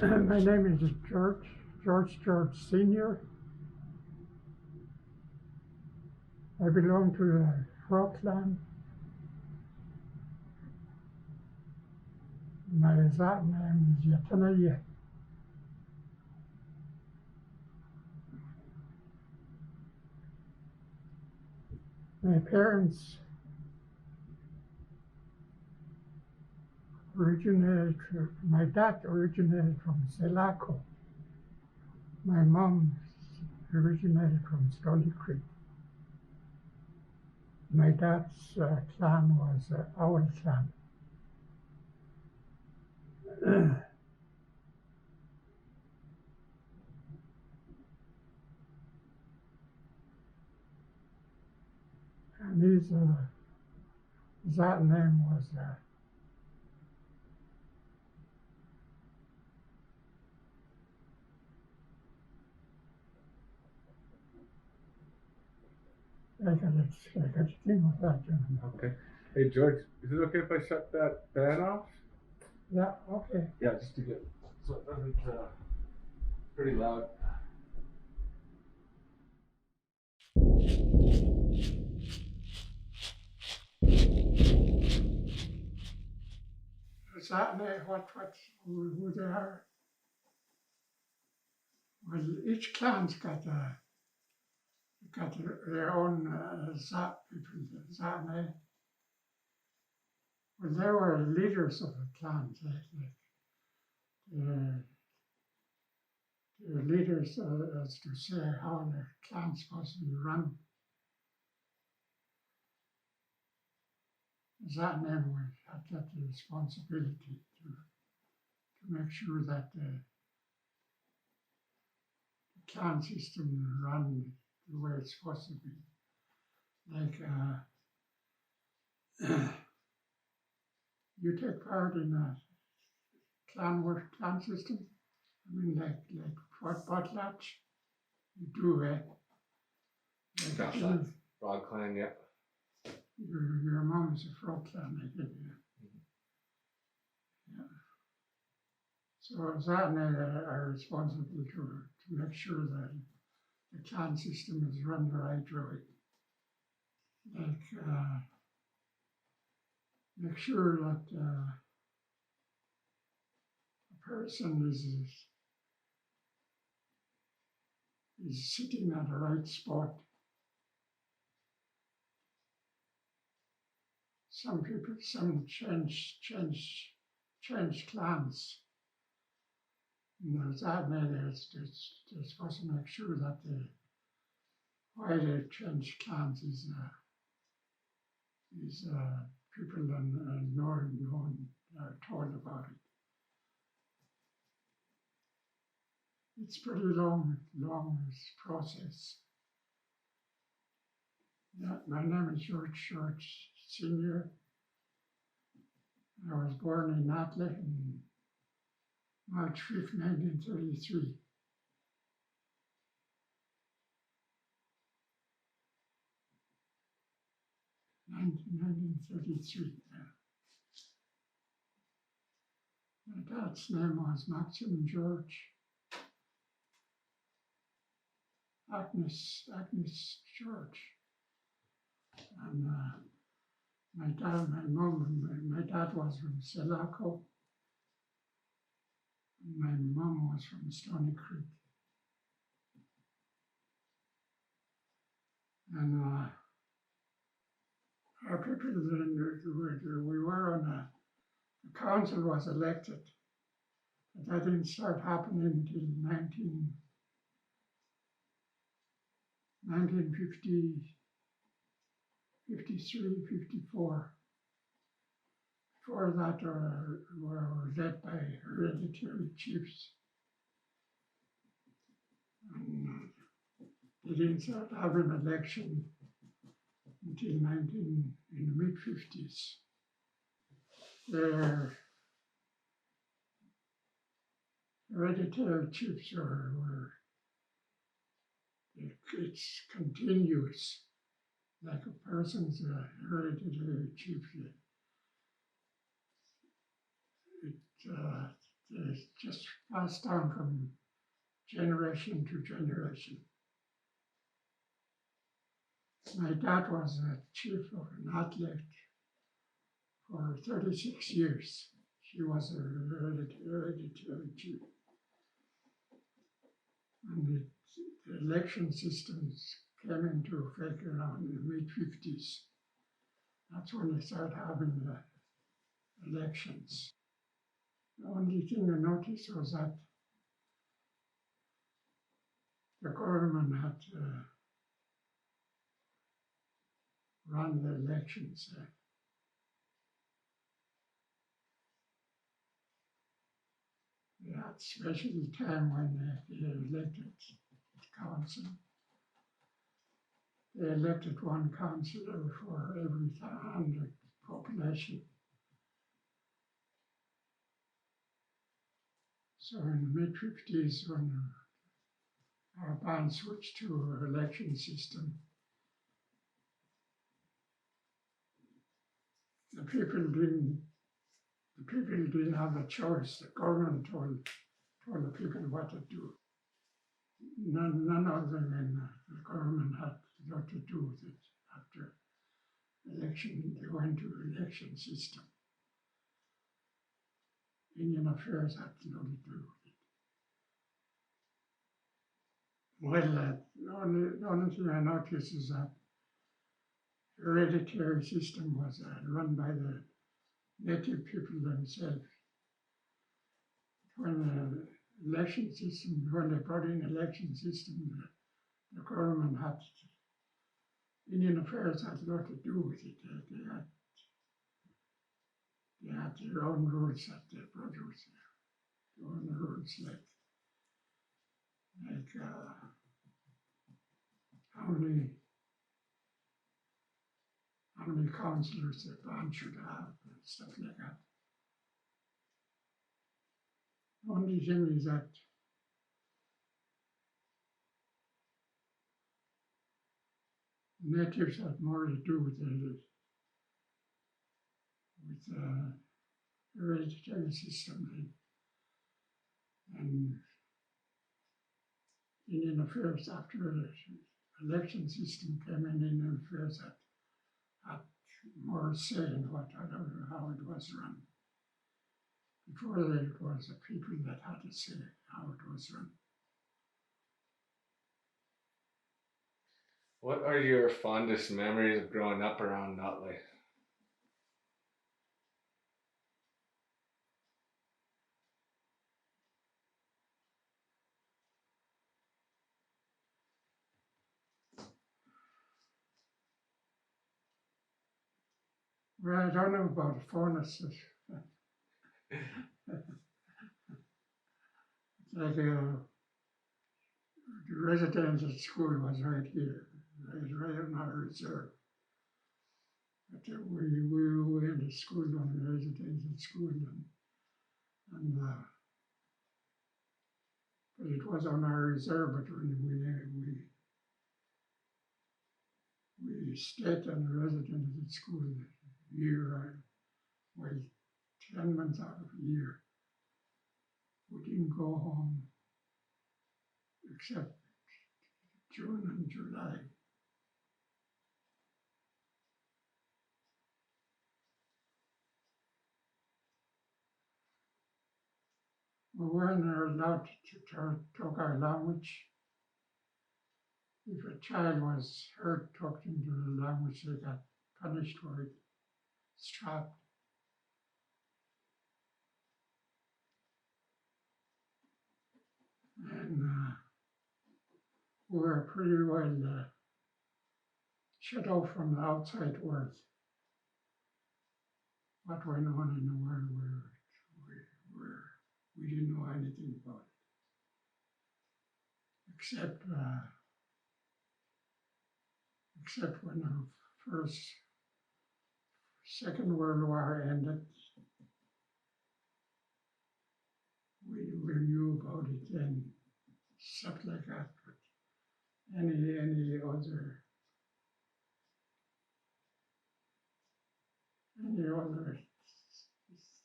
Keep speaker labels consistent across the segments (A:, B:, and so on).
A: My name is George Senior. I belong to the Frog clan. My exact name is Yatanaya. My parents my dad originated from Lejac. My mom originated from Stony Creek. My dad's clan was Owl clan. And his that name was I got to think of that, gentlemen.
B: Okay. Hey, George, is it okay if I shut that fan off?
A: Yeah, okay.
B: Yeah, just to get so it doesn't pretty loud.
A: Exactly who they are. Well, each clan's got their own Zat people, Zatne. Well, they were leaders of the clans, the leaders as to say how the clan's supposed to be run. Zatne would have got the responsibility to make sure that the clan system run the way it's supposed to be. Like you take part in a clan system. I mean, like what Balhats you do, eh? Like
B: Frog clan, yeah.
A: Your mom is a frog clan, I think. Yeah. So Zatne are responsible to make sure that the clan system is run the right way. Like make sure that a person is sitting at the right spot. Some people, change clans. You know, they're supposed to make sure that why they change clans is people are told about it. It's pretty long process. Yeah, my name is George Senior. I was born in Nadleh in March 5th, 1933. Yeah. My dad's name was Maxim George. Agnes George. And my dad was from Lejac. My mom was from Stony Creek. And our people, we were on the council was elected. But that didn't start happening until 1953, 54. Before that, were led by hereditary chiefs. And they didn't start having an election until in the mid-50s. Their hereditary chiefs it's continuous, like a person's hereditary chief. It's just passed down from generation to generation. My dad was a chief of Nadleh for 36 years. He was a hereditary chief. And the election systems came into effect around the mid-50s. That's when they started having the elections. The only thing I noticed was that the government had run the elections. They had special time when they elected council. They elected one councillor for every 100 population. So in the mid-50s, when our band switched to an election system, the people didn't have a choice. The government told the people what to do. None other than the government had a lot to do with it. After election, they went to election system. Indian affairs had nothing to do with it. Well, the only thing I noticed is that the hereditary system was run by the native people themselves. When the election system, when they brought in election system, the government had, Indian affairs had a lot to do with it. They had their own rules that they produced, their own rules like how many councillors the band should have and stuff like that. The only thing is that natives had more to do with the hereditary system and Indian affairs after the election system came in. Indian affairs had more say in how it was run. Before that, it was the people that had to say how it was run.
C: What are your fondest memories of growing up around Nadleh?
A: Well, I don't know about the furnace. Like the residential school was right here, right on our reserve. But we went to school on the residential school, but it was on our reserve. But when we stayed on the residential school year, well, 10 months out of a year. We didn't go home except June and July. We weren't allowed to talk our language. If a child was heard talking to the language, they got punished for it, strapped. And we were pretty well shut off from the outside world. What went on in the world, we didn't know anything about it, except when the Second World War ended. We knew about it and stuff like that. But any other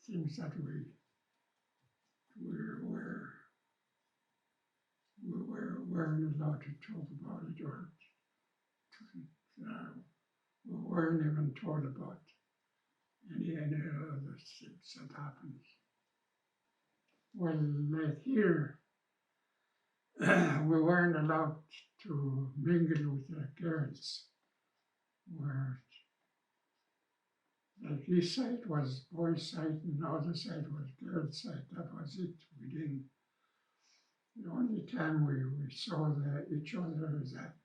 A: things that we we weren't allowed to talk about it, or we weren't even told about any other things that happened. Well, like here, we weren't allowed to mingle with the girls, where like this side was boys' side and the other side was girls' side. That was it. We didn't. The only time we saw each other is that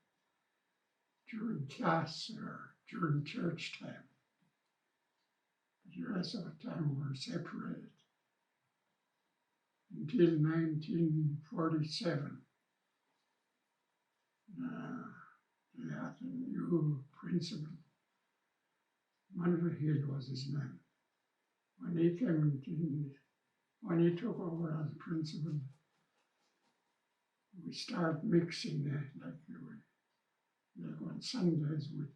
A: during class or during church time. The rest of the time we were separated until 1947. They had a new principal. Nadleh Whut'en was his name. When he came in, when he took over as principal, we started mixing like on Sundays with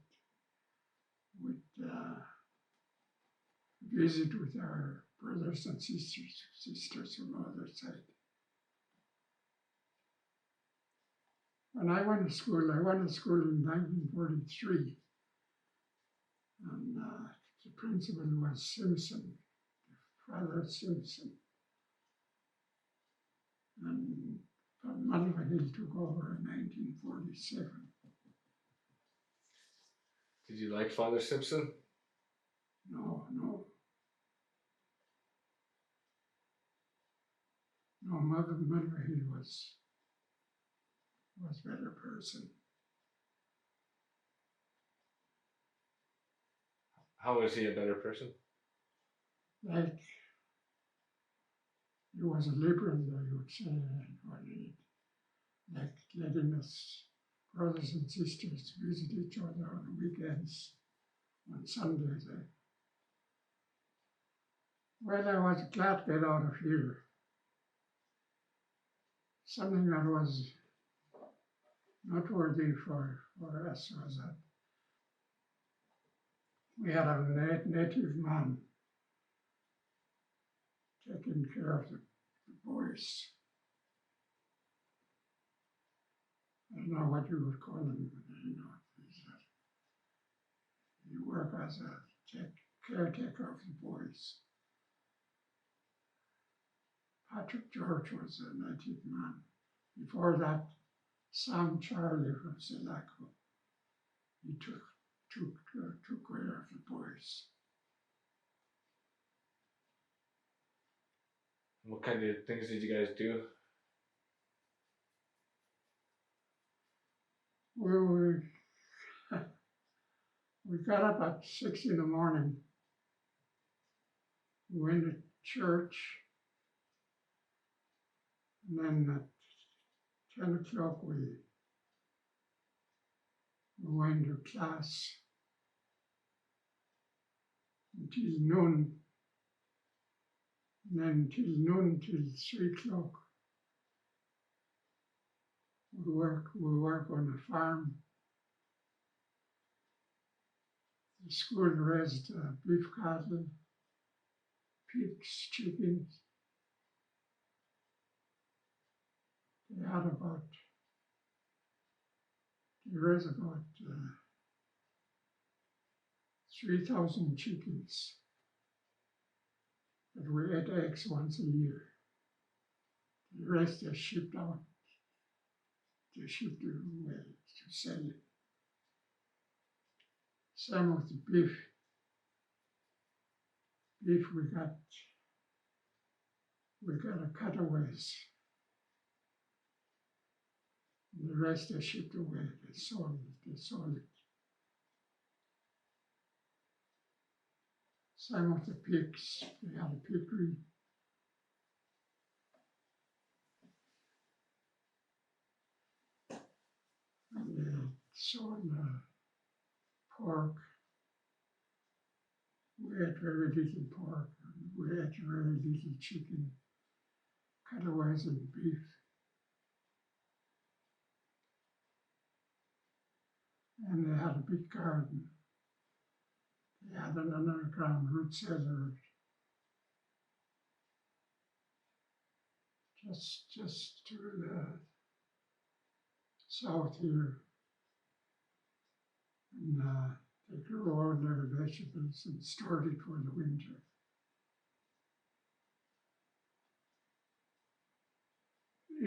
A: visit with our brothers and sisters from the other side. When I went to school in 1943, and the principal was Simpson, Father Simpson, and Nadleh Whut'en took over in 1947.
C: Did you like Father Simpson?
A: No, Mother Nadleh was a better person.
C: How was he a better person?
A: Like, he was a liberal, I would say, like letting us brothers and sisters visit each other on weekends, on Sundays. Well, I was glad to get out of here. Something that was not worthy for us was that we had a native man taking care of the boys. I don't know what you would call him, but he worked as a caretaker of the boys. Patrick George was a native man. Before that, Sam Charlie from Lejac, he took care of the boys.
C: What kind of things did you guys do?
A: We got up at 6 in the morning. We went to church, and then at 10 o'clock we went to class until noon, and then till noon till 3 o'clock. We work on the farm. The school raised beef cattle, pigs, chickens. They raised about 3,000 chickens. But we ate eggs once a year. The rest they shipped out. They shipped it away to sell it. Some of the beef we got a cutaways. And the rest they shipped away. They sold it. Some of the pigs, they had a piggery. And they sold pork. We ate very little pork. We ate very little chicken, cutaways and beef. And they had a big garden. They had an underground root cellar. That's just to the south here. And they grow all their vegetables and store it for the winter.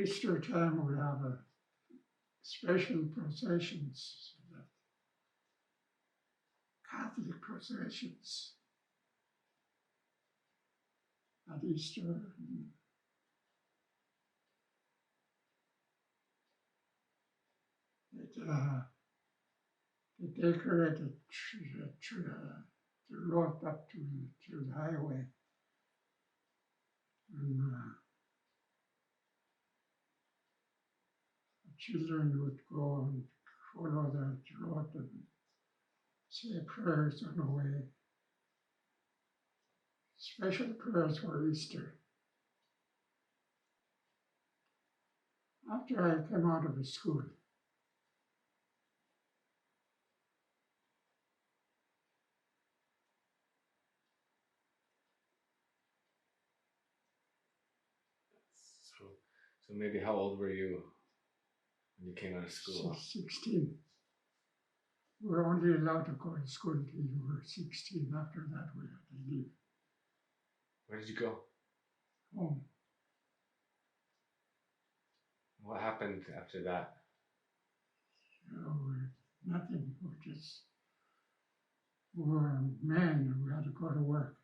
A: Easter time we have a special processions, Catholic processions at Easter. They decorated the road up to the highway. And the children would go and follow that road and say prayers on the way. Special prayers for Easter. After I came out of the school,
C: So maybe how old were you when you came out of school?
A: 16. We were only allowed to go to school until you were 16. After that, we had to leave
C: Where did you go?
A: home.
C: What happened after that?
A: You know, nothing. We were men and we had to go to work.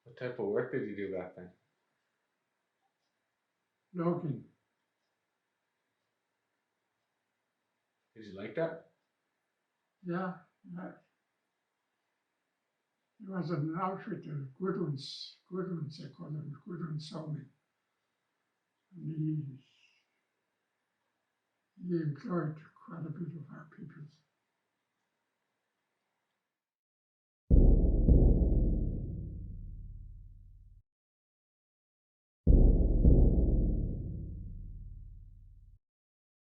C: What type of work did you do back then?
A: Logging.
C: Did you like that?
A: Yeah. There was an outfit, Goodwin's, they call them, Goodwin's sawmill. And he employed quite a bit of our people.